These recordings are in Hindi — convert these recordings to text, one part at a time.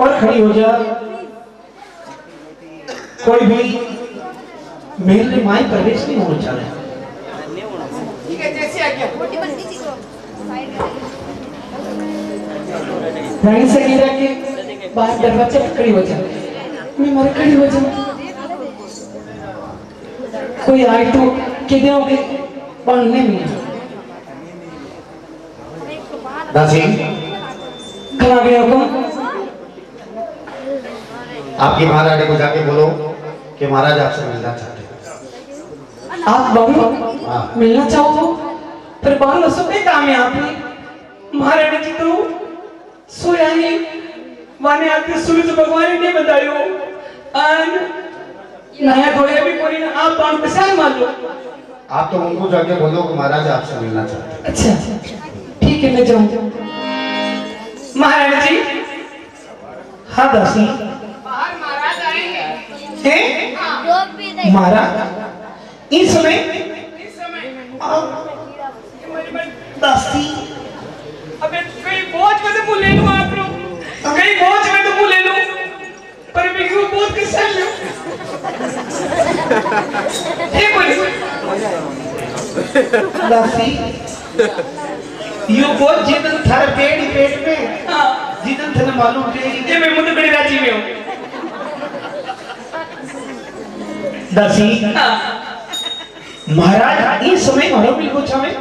और खड़ी हो जा। कोई भी मेल में माई प्रवेश नहीं होना चाह रहा। ठीक है, जैसे आ गया। रानी से गिरा के बाहर दरवाजे पर खड़ी हो जा। मैं मारे खड़ी हो जा। कोई आए तो कितने हो गए पढ़ने में। दासी कहाँ गए हो? आपकी महारानी को जाके बोलो कि महाराज आपसे मिलना चाहते हैं। आप बाबू मिलना चाहो पर बाहर सब काम है। आपने महारानी जी तो सोया ही माने आते सूरज भगवान ने बतायो और नया धोया भी कोई ना। आप बाण पहचान मान लो। आप तो उनको जाके बोलो कि महाराज आपसे मिलना चाहते हैं। अच्छा ठीक है, मैं जाऊँ। महारानी जी। हाँ दासी। बाहर महाराज आएंगे। हैं? महाराज इस समय दासी। अबे कहीं बोझ में तो ले लो आप लोग, कहीं बोझ में तो ले लो, पर मैं क्यों बोझ किससे लूं? ठीक बोली दासी। यो बोझ जितन थर पेट में। हाँ जितन थने मालूम टेढ़ी। ये मैं मुझे बड़ी राजी में हूँ। दासी। महाराज इस समय मालूम नहीं कुछ हमें।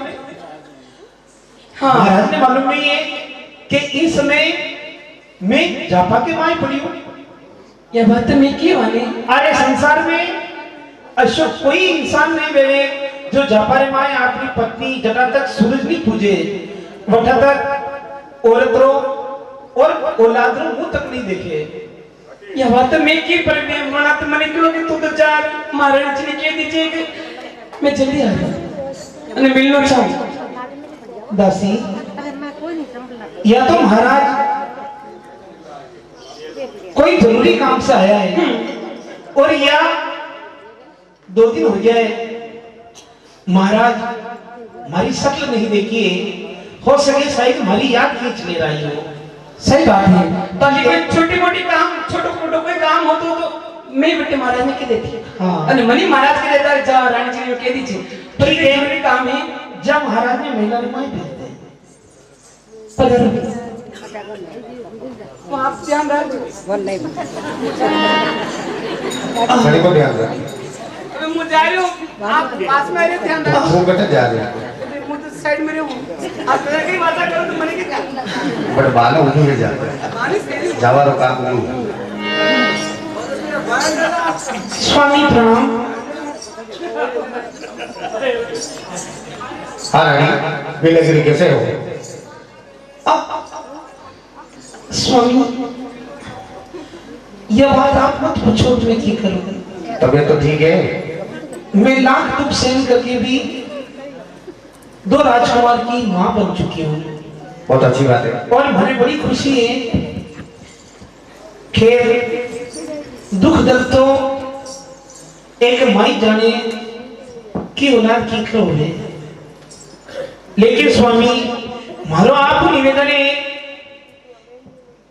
हाँ महाराज ने मालूम नहीं है कि इस समय मैं जापा के माई पड़ी हूँ। यह बात तो मैं क्यों आने? अरे संसार में अशोक कोई इंसान नहीं बेरे जो जापा रे माए अपनी पत्नी जटा तक सूरज नहीं पूजे, वठा तक औरतों और औलादों मुंह तक नहीं देखे। यह बात तो मैं की पर मना तो मने क्यों कि तू तो चार महाराज जी ने कह दीजिए कि मैं जल्दी आ रहा हूँ मिलना चाहूँ। दासी या तो महाराज कोई जरूरी काम से आया है और या 2 दिन हो गया है महाराज हमारी शक्ल नहीं देखी है। हो सके शायद हमारी याद खींच ले रही हो। सही बात है। ताकि कोई छोटी मोटी काम छोटो मोटो कोई काम हो तो मैं बेटे महाराज ने कह देती। हाँ अरे मनी महाराज के देता जा रानी जी ने कह दीजिए पर ये जरूरी काम है। जब महाराज ने महिला रुमाई भेज दे पर आप ध्यान रखो। सड़ी को ध्यान रख। मैं जा रही हूँ, आप पास में आ रहे, ध्यान रखो। वो बेटा जा रहे हैं। मुझे साइड में रहूँ। आप तरह की बातें करो तो मने क्या? बट बालों उठू में जाते हैं। जावा रो काम नहीं। स्वामी प्रणाम। हाँ रानी बिलगिरी कैसे हो? स्वामी यह बात आप मत पूछो मैं क्या करूं। तबीयत तो ठीक है। मैं लाख दुख सहन करके भी 2 राजकुमार की मां बन चुकी हूँ। बहुत अच्छी बात है। और मुझे बड़ी खुशी है। खैर दुख दर्द तो एक माई जाने की औलाद की क्यों है। लेकिन स्वामी मारो आपको निवेदन है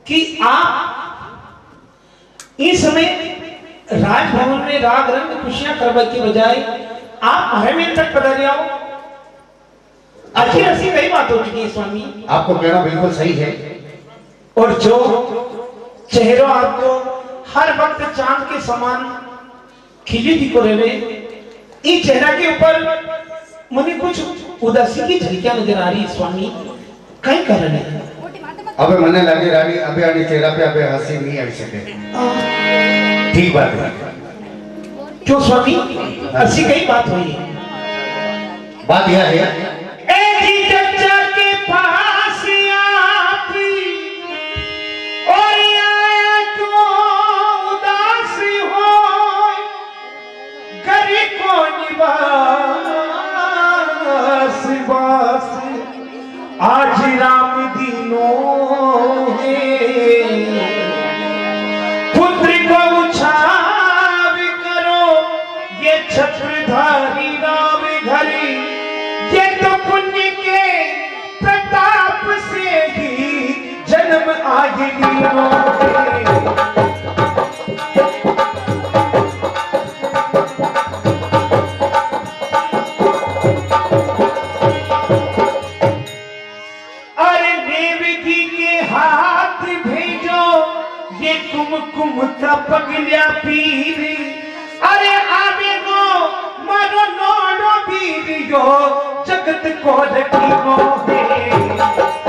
कि आप इस समय राजभवन में राग रंग खुशियां करने के बजाय आप महल तक पधारे आओ। आखिर ऐसी कई बात हो चुकी है स्वामी। आपको कहना बिल्कुल सही है। और जो चेहरा आपको हर वक्त चांद के समान खिली दिखो रहे, इस चेहरा के ऊपर मुझे कुछ उदासी की झलकियां नजर आ रही है स्वामी। कई कारण है। अबे मने लगे रानी अबे आनी चेहरा पे अबे हंसी नहीं आ सके। ठीक बात है। क्यों स्वामी ऐसी कई बात हुई है। बात यह है चचा के पास आती और आया तो उदास हो गरी को निवास बास आज राम दिनों है पुत्र को उछाव करो ये छत्रधारी राम घरी ये तो पुण्य के प्रताप से ही जन्म आज दिनों कुमकुम का पगलिया पीर अरे आवे गो मारो नोनो बीरियो जगत को रखी मोहे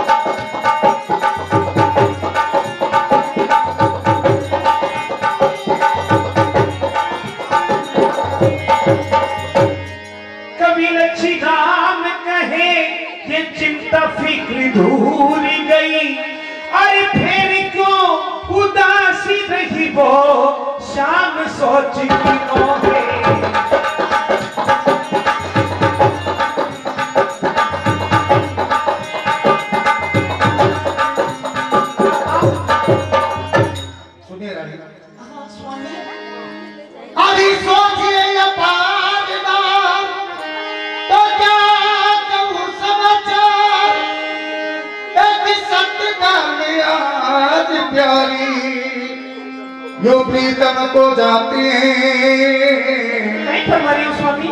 कवि लच्छी राम कहे ये चिंता फिक्र दूर गई अरे फिर क्यों उदासी रही वो शाम सोच की मोहे सुनिए रानी अभी सोचिए अपार नाम तो क्या कहूँ समाचार एक सत्य का आज प्यारी यो प्रीतम को जाते हैं नहीं फरमारी हो स्वामी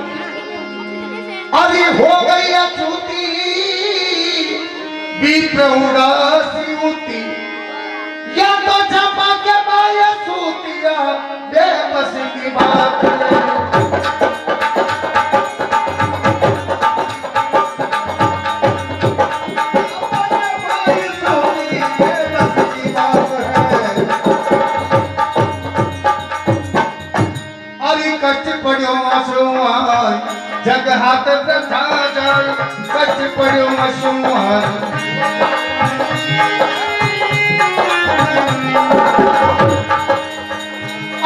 अभी हो गई अछूती विप्र उदासी उती या तो छपा के माया सूतिया बेबस की बात अरे कष्ट पड़ो मशरूआन जग हाथ तथा जाए कष्ट पड़ो मशरूआन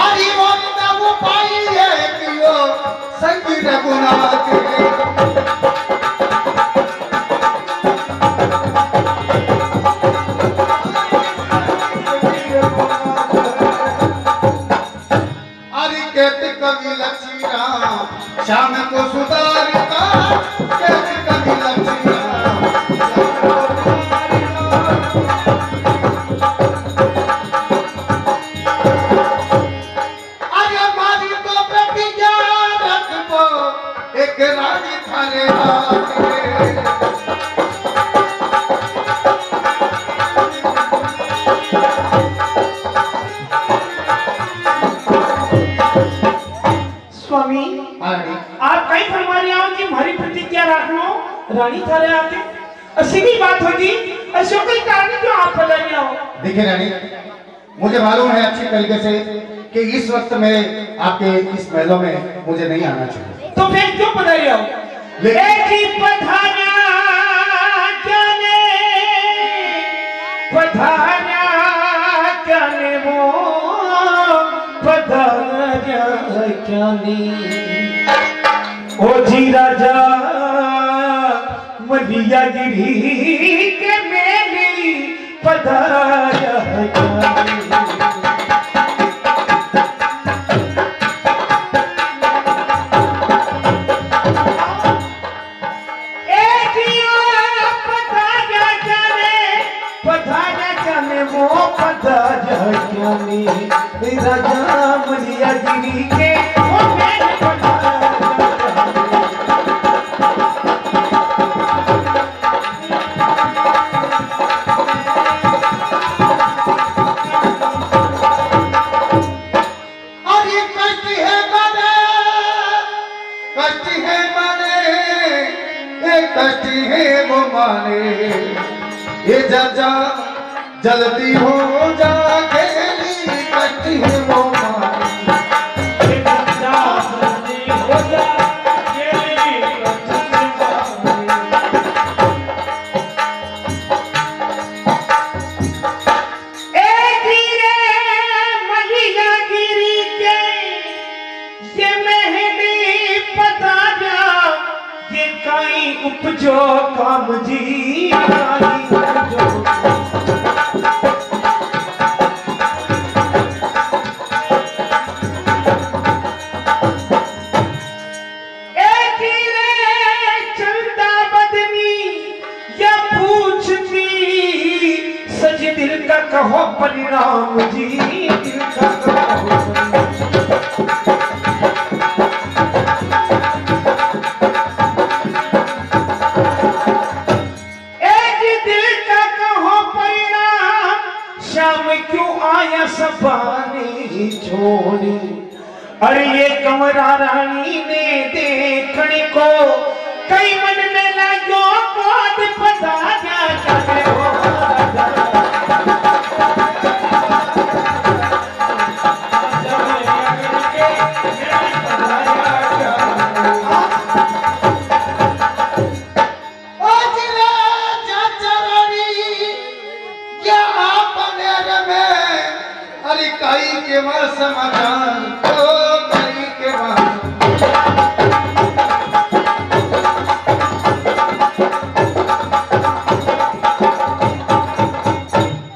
अरे वक्त वो पाई है कि वो संग रघुनाथ अरे कहते कवि लक्ष्मी राम शाम को सुधारता कहते कवि लक्ष्मी एक रानी थारे हाथ स्वामी आप कहीं फरमा रहे हो कि हमारी प्रतिज्ञा रखना रानी थारे आके ऐसी भी बात होगी ऐसे कोई कारण क्यों आप बदल रहे हो देखिए रानी मुझे मालूम है अच्छी तरीके से कि इस वक्त में आपके इस महलों में मुझे नहीं आना चाहिए तो फिर क्यों बदल रहे हो लेकिन पधारा जाने वो पधारा जाने ओ जी राजा मलिया गिरी के मेली पधारा जाने राजा मलिया गिरी के अरे कष्ट है माने ये कष्ट है वो माने ये जा जल्दी हो जा कष्ट है वो उपजो काम जी चलता बदनी या पूछती सच दिल का कहो परिणाम जी दिल का कहो माया सबानी छोड़ी। अरे ये कंवरा रानी ने देखने को कई मन में लगो बहुत पता क्या हो। के मां समाधान तो कई के मां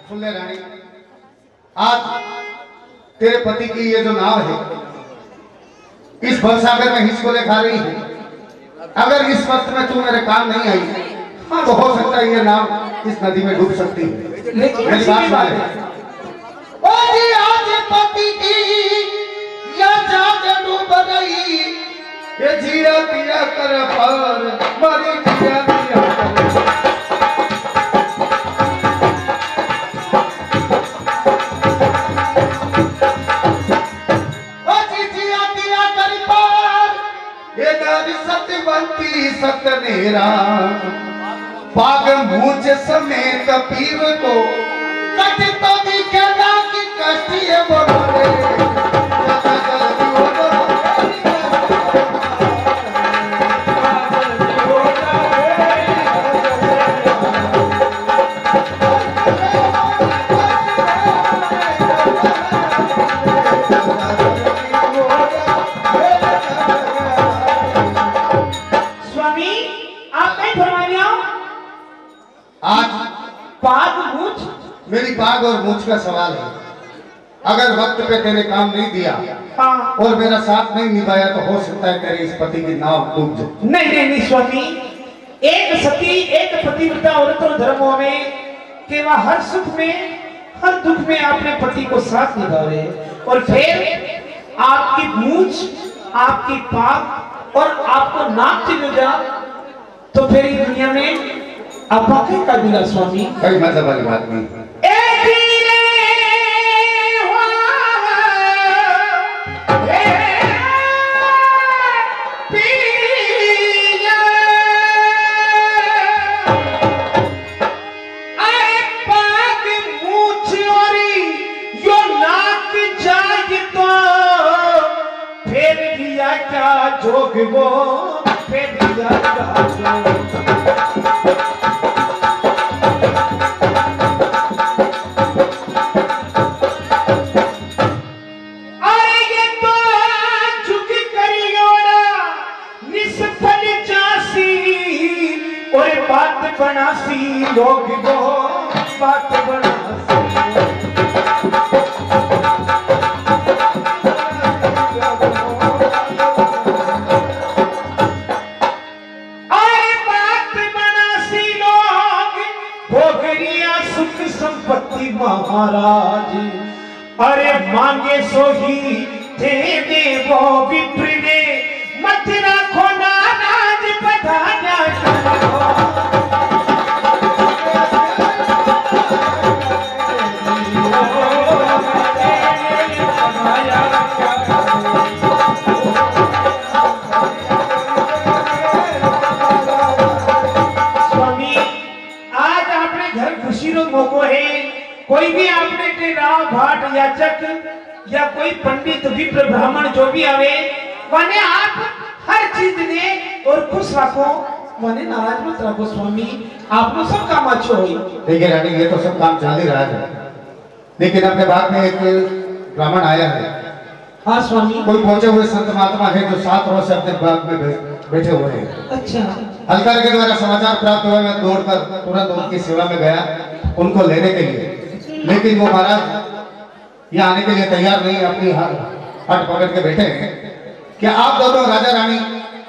सुन ले रानी, आज तेरे पति की ये जो नाव है इस भवसागर में हिचकोले खा रही है। अगर इस वक्त में तू मेरे काम नहीं आई तो हो सकता है ये नाव इस नदी में डूब सकती है। मेरी बात मान ले। आज पति की या जान डूब रही, ये जिया पिया कर पार मरी जिया पिया कर। जिया पिया कर पार ये नारी सत्यवंती सतनेरा पाग मूछ समेत पीर को कट तो दिखेगा कि कष्टी है बोले। स्वामी आप नहीं फरमाइए। आज पाग मूछ मेरी पाग और मूछ का सवाल है। अगर वक्त पे तेरे काम नहीं दिया और मेरा साथ नहीं निभाया तो हो सकता है तेरे इस पति की नाव डूब जाए। नहीं स्वामी, एक सती एक पतिव्रता औरत और धर्मों में कि वह हर सुख में हर दुख में अपने पति को साथ निभावे और फिर आपकी मूछ आपकी पाग और आपको नाक चिन्ह जा तो फिर इस दुनिया में आपका क्या काबिला स्वामी। कोई मतलब वाली बात नहीं। जोग वो फिर दिया अरे ये तो झुक करियोड़ा निष्फल जासी और बात बनासी लोग वो बात बनासी। महाराज अरे मांगे सो ही दे दे वो विप्र ने मत रखो नाराज बधाया। स्वामी आज आपने घर खुशी रो मौको है। कोई भी आपने के राव भाट याचक या कोई पंडित विप्र ब्राह्मण जो भी आवे माने आप हर चीज ने और खुश रखो माने नाराज मत रखो स्वामी। आपको सब काम अच्छो होई। देखिए रानी, ये तो सब काम चल ही रहा है, लेकिन अपने बाग में एक ब्राह्मण आया है। हाँ स्वामी। कोई पहुंचे हुए संत महात्मा है जो 7 रोज से अपने बाग में बैठे हुए हैं। अच्छा। हलकार के द्वारा समाचार प्राप्त हुआ, मैं दौड़कर तुरंत उनकी सेवा में गया उनको लेने के लिए, लेकिन वो महाराज यहाँ आने के लिए तैयार नहीं, अपनी हट पकड़ के बैठे हैं कि आप दोनों राजा रानी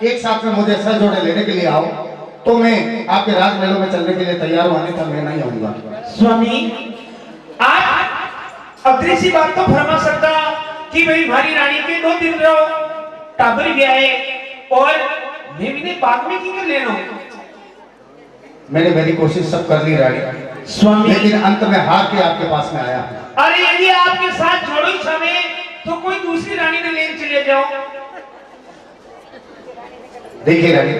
एक साथ में मुझे सर जोड़े लेने के लिए आओ तो मैं आपके राजमहलों में चलने के लिए तैयार हूँ, अन्यथा मैं नहीं आऊंगा। स्वामी आप अदृश्य बात तो फरमा सकता कि भाई हमारी रानी के 2 दिन रहो टाबर भी आए और मैं भी बाग में क्यों ले लो। मैंने मेरी कोशिश सब कर ली रानी, स्वामी लेकिन अंत में हार के आपके पास में आया हूं। अरे यदि आपके साथ जोड़ो छवे तो कोई दूसरी रानी ने लेन चले जाओ। देखिए रानी,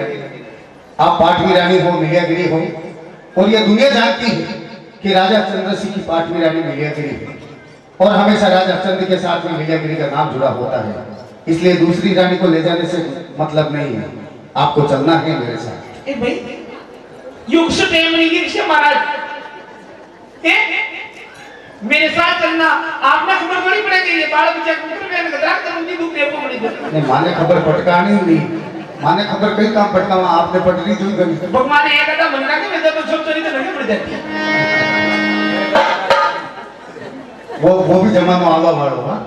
आप पाटवी रानी हो, मिलियागिरी हो, और ये दुनिया जानती है कि राजा चंद्र सिंह की पाटवी रानी मिलियागिरी है, और हमेशा राजा चंद्र के साथ में मिलियागिरी का नाम जुड़ा होता है। इसलिए दूसरी रानी को ले जाने से मतलब नहीं है, आपको चलना है मेरे साथ। ए भाई युग से टाइम नहीं गिर महाराज, मेरे साथ चलना आपने खबर पड़ी पड़ेगी। ये बाल बच्चा कुकर में गदरा करूंगी दूध देव को पड़ी नहीं, माने खबर पटकानी नहीं, माने खबर कई काम पटकावा, आपने पटरी जो गई भगवान ने एक आधा मंगा के मैं तो सब चली तो नहीं पड़ जाती। वो भी जमानो आवा वालो हां,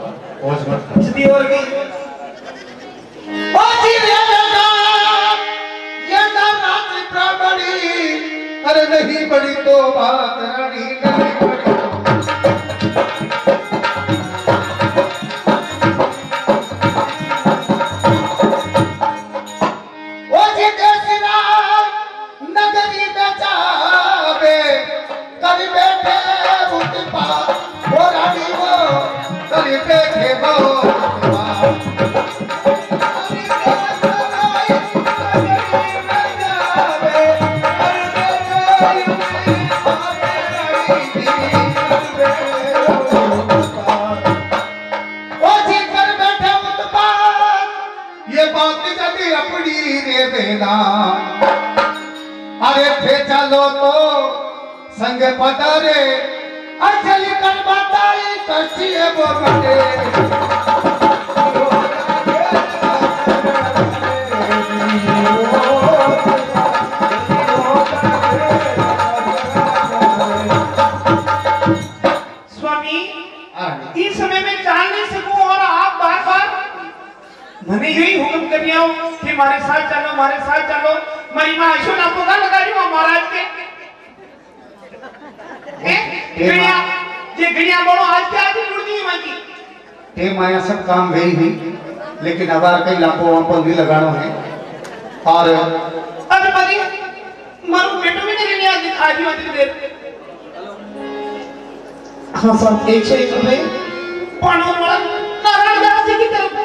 ओज मत सीधी और गई ओ जी रे बेटा, ये ना रात्रि प्राणी, अरे नहीं बड़ी तो बात रानी, नहीं बड़ी ओ जी देसिना नगरी में जावे, कभी बैठे बुद्धि पा, ओ रानी वो कभी बैठे वो अरे थे चलो तो संग पदरे, अंजलि कर बताई कष्टी है वो बड़े। स्वामी इस समय में चाल नहीं सकूं और आप बार बार मैंने यही हुक्म कर दिया हूं कि हमारे साथ चलो, हमारे साथ चलो। मेरी मां ऐशो ना पोगा लगा रही हूं महाराज के गड़िया, ये गड़िया बोलो आज क्या आज जुड़ दी मां की ते माया सब काम गई ही, लेकिन अबार कई लाखों वहां पर भी लगानो है। और अरे पति मारो बेटो भी नहीं आज आज ही देर। हाँ साहब 101 रुपए पानो वाला नारायण दास जी की तरफ को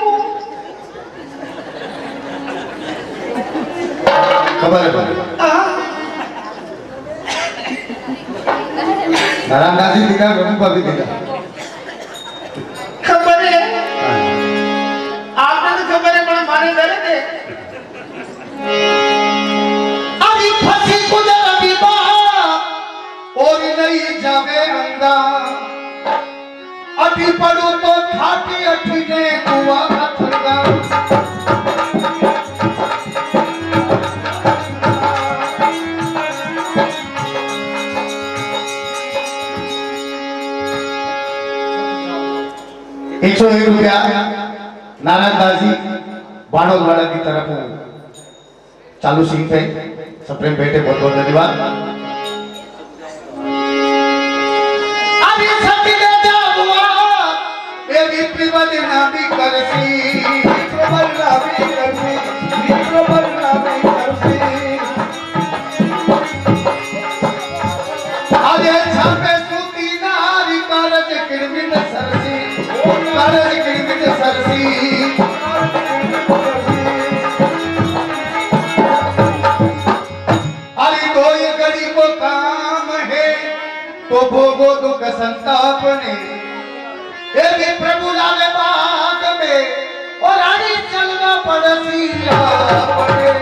खबर है नारायण दास जी दिखा, रघु का भी दिखा खबर है, आपने तो खबर है बड़ा मारे डरे थे। अभी फंसी गुजर अभी और नहीं जावे अंदा, अभी पड़ू तो खाटी अठी ने कुआ थंगा। ₹101 नारायण दास जी बाणोद वाला की तरफ चालू सिंह पे सप्रेम बेटे बहुत बहुत धन्यवाद। अभी सकिले जावा ये विप्रवद नामी करसी, विप्रवद नामी करसी, विप्रवद नामी करसी। अरे छापे सूती नारी कारज किरमिट सरसी, कारज किरमिट सरसी। तो भोगो दुख संताप ने, ये भी प्रभु लाले बाग में और रानी चलना पड़सिया पड़े।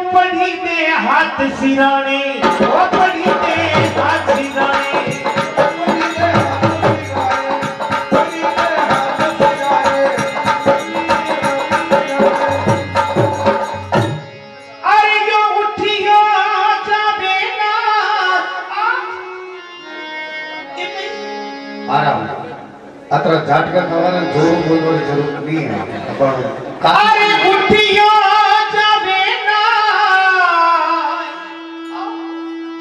पढ़ी दे हाथ सिराने, ओ पढ़ी दे हाथ सिराने, अरे जो उठी तरह जाटका खावाना जोर बोलવાની જરૂર નહીં પણ अरे उठियो जावे ना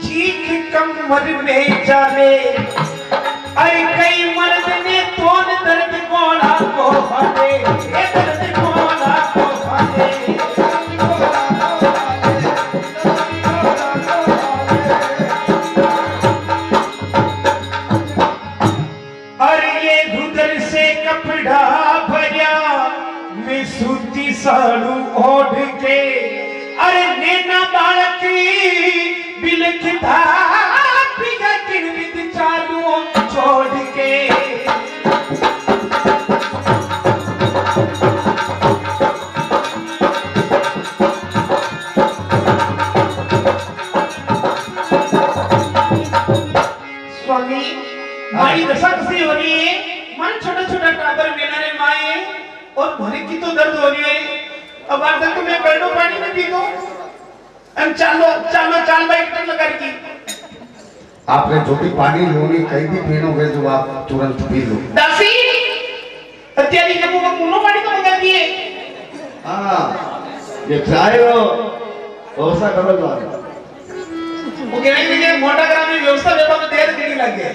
चीख कमर में जावे अरे कई मर्द ने तोन दर्द कोड़ा को भागे ये दर्द कोड़ा को भागे अरे ये गुदर से कपड़ा भरिया मैं सूती साड़ू ओढ़ के अरे नैना बालक बिलखता पिगा किरवित चालू छोड़ के स्वामी माई दशा कसी हो रही है मन छोटा छोटा टाबर मेला रे माए और भरे की तो दर्द हो रही है अब आज तक तो मैं पेड़ों पानी में पी दो चालो चालो चाल बाइक तक लगा की आपने जो भी पानी लोनी कहीं भी पीनोगे जो आप तुरंत पी लो दासी અત્યારે જબુ મુનો પાણી તો લગા દીએ हाँ ये चाय रो व्यवस्था करो तो वो कहने के लिए मोटा ग्राम में व्यवस्था व्यवस्था में देर देनी लग गए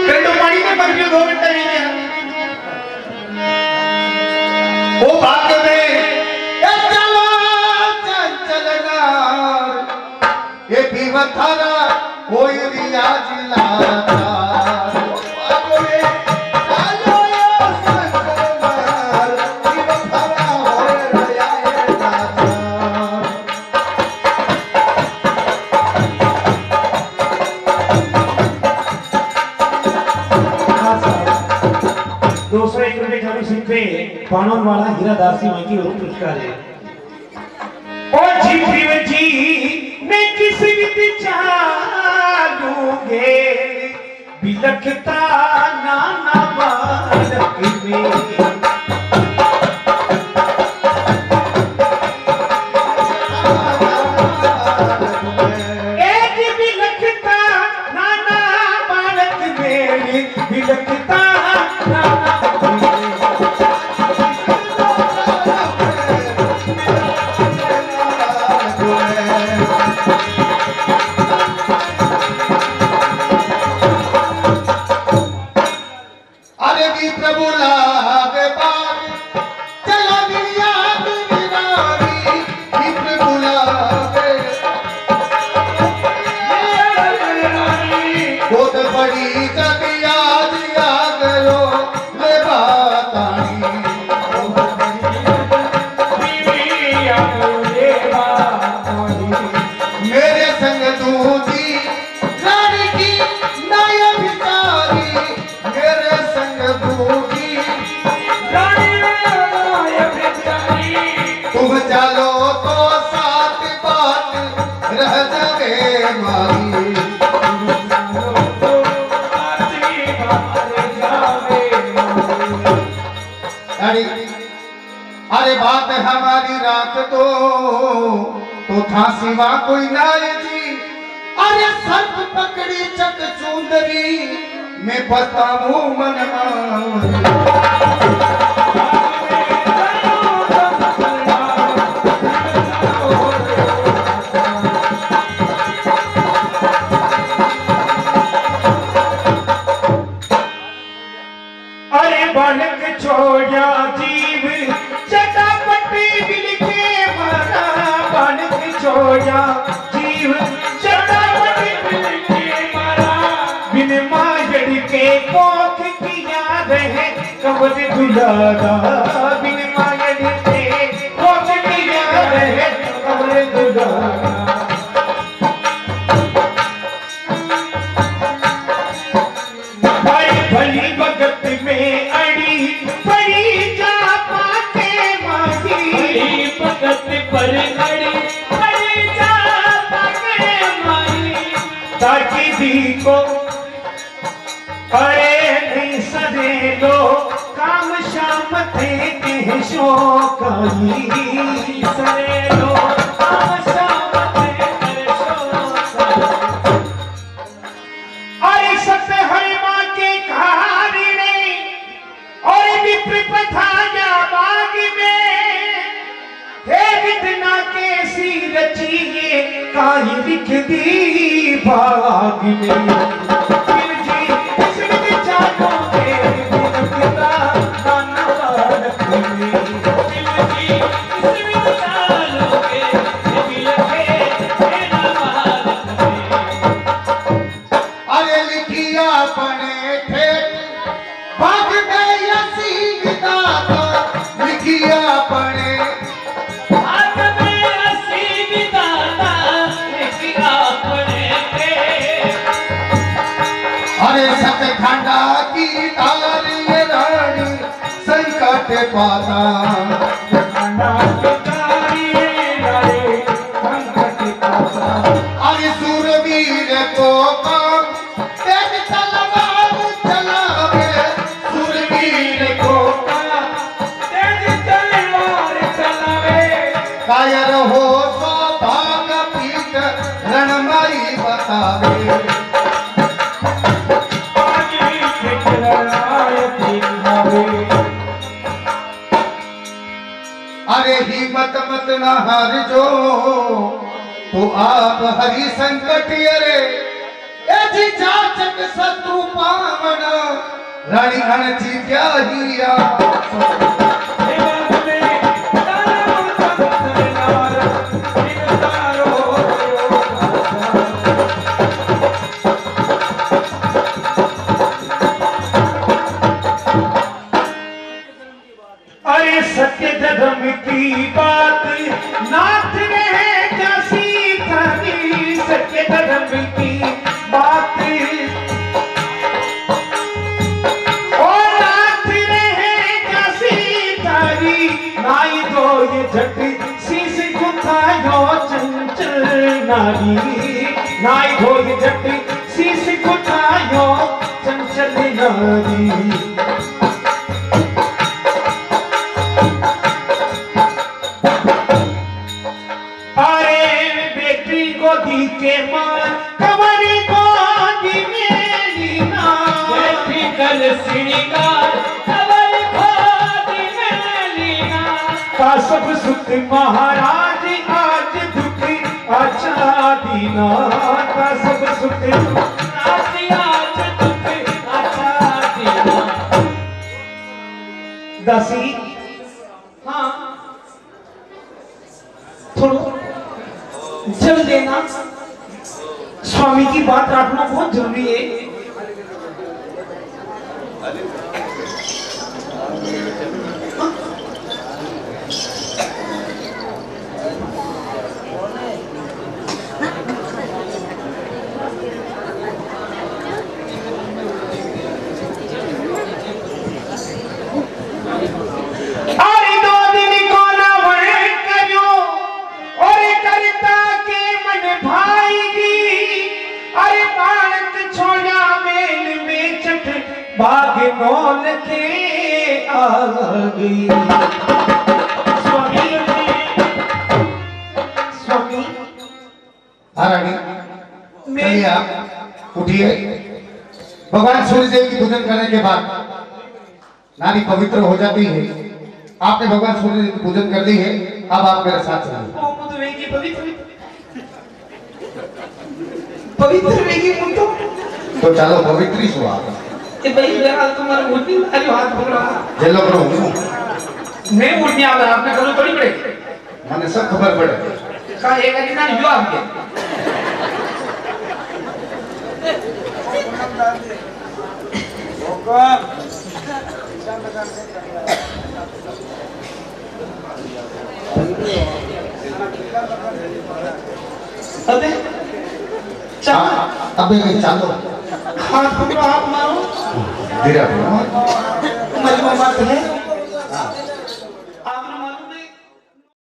पेड़ों पानी में पर 2 घंटे में ओ भाग्य में ए चलो चंचलना ये पीवथारा कोई रियाज लाता भाग्य में चलो यो संचलना पीवथारा होए रियाज लाता ₹201 चालू सिंह पे पानोन वाला हीरा दासी माई की ओर पुरस्कार है ओ जी प्रिय जी मैं किस विद चालूंगे बिलखता नाना बालक में अरे भी प्रभु लागे बाग चला दुनिया दुनियावी भी प्रभु लागे खुद बड़ी जग याद आ गयो ले बातानी मेरे संग दूजी रानी की नया बिचारी मेरे संग दूजी तुम चलो तो साथ बात रह जावे मारी अरे बात हमारी राख दो तो था सिवा कोई नाय जी अरे सर्प पकड़ी चक चूंदरी मैं बताऊं मन अरे बालक छोड़ा जीव चटापटी बिलके मारा बालक छोड़ा जीव चटापटी बिलके मारा बिन माजड़ के पोख किया रहे कबर दुलारा बिन माजड़ के पोख किया रहे कबर दुलारा भली भगत में अड़ी पड़ी जा पाके माही भगत पर अड़ी पड़ी जा पाके माही ताकि दी को अरे नहीं सदे लो काम शाम थे के शोकाई सरे लो काम शाम थे के शोकाई अरे सत्य हर माही लिखती भाग में फिर जी किस्म के चारों के बिनता नाना भारत में फिर जी किस्म के चारों के बिलखे तेरा भारत में। अरे लिखिया पने थे भाग गई सीता लिखिया पने अरे सतखंडा की तारी रानी संकट पाता अरे सूरवीर को काम तेज तलवार चलावे सूरवीर को कायर हो सौभाग पीठ रणमयी बतावे अरे हिम्मत मत न हार जो तो आप हरि संकट अरे ऐसी जाचक शत्रु पावन रानी अनची क्या हिया अरे सत्य धर्म की बात नाथ रहे जैसी थारी सत्य धर्म की बात और नाथ रहे जैसी थारी नाई दो ये झट शीश गुथायो चंचल नारी नाई दो ये झट शीश गुथायो चंचल नारी। गोदी के मां कमरी गोदी में लीना बैठी कल श्रृंगार कमरी गोदी में लीना का सब सुख महाराज आज दुख अच्छा दीना का सब सुख आज दुख अच्छा दीना। दासी हाँ थोड़ा जल देना स्वामी की बात रखना बहुत जरूरी है। भाग मोल के आ गई स्वामी स्वामी रानी चलिए आप उठिए। भगवान सूर्य देव की पूजन करने के बाद नारी पवित्र हो जाती है। आपने भगवान सूर्य देव की पूजन कर ली है, अब आप मेरे साथ चलिए। पवित्र तो चलो पवित्र ही सुहा भाई तुम्हारा उठनी हाथ पकड़ा जेलो करो नहीं उठने आ रहा आपने करो थोड़ी पड़े मैंने सब खबर पड़े का एक अधिकार जो आपके अबे अबे नहीं चालो हाथ पकड़ो हाथ मारो धीरे मत है